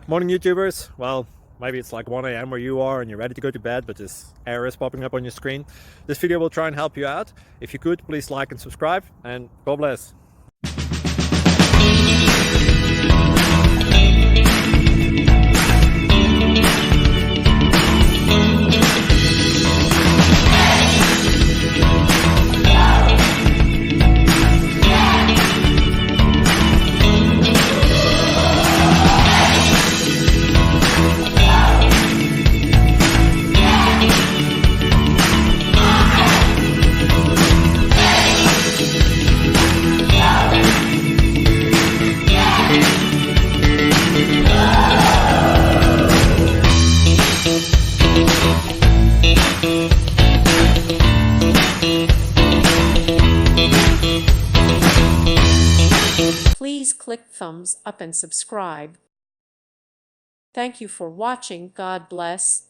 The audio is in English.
Morning YouTubers. Well, maybe it's like 1 a.m. where you are and you're ready to go to bed, but this error is popping up on your screen. This video will try and help you out. If you could, please like and subscribe, and God bless. Please click thumbs up and subscribe. Thank you for watching. God bless.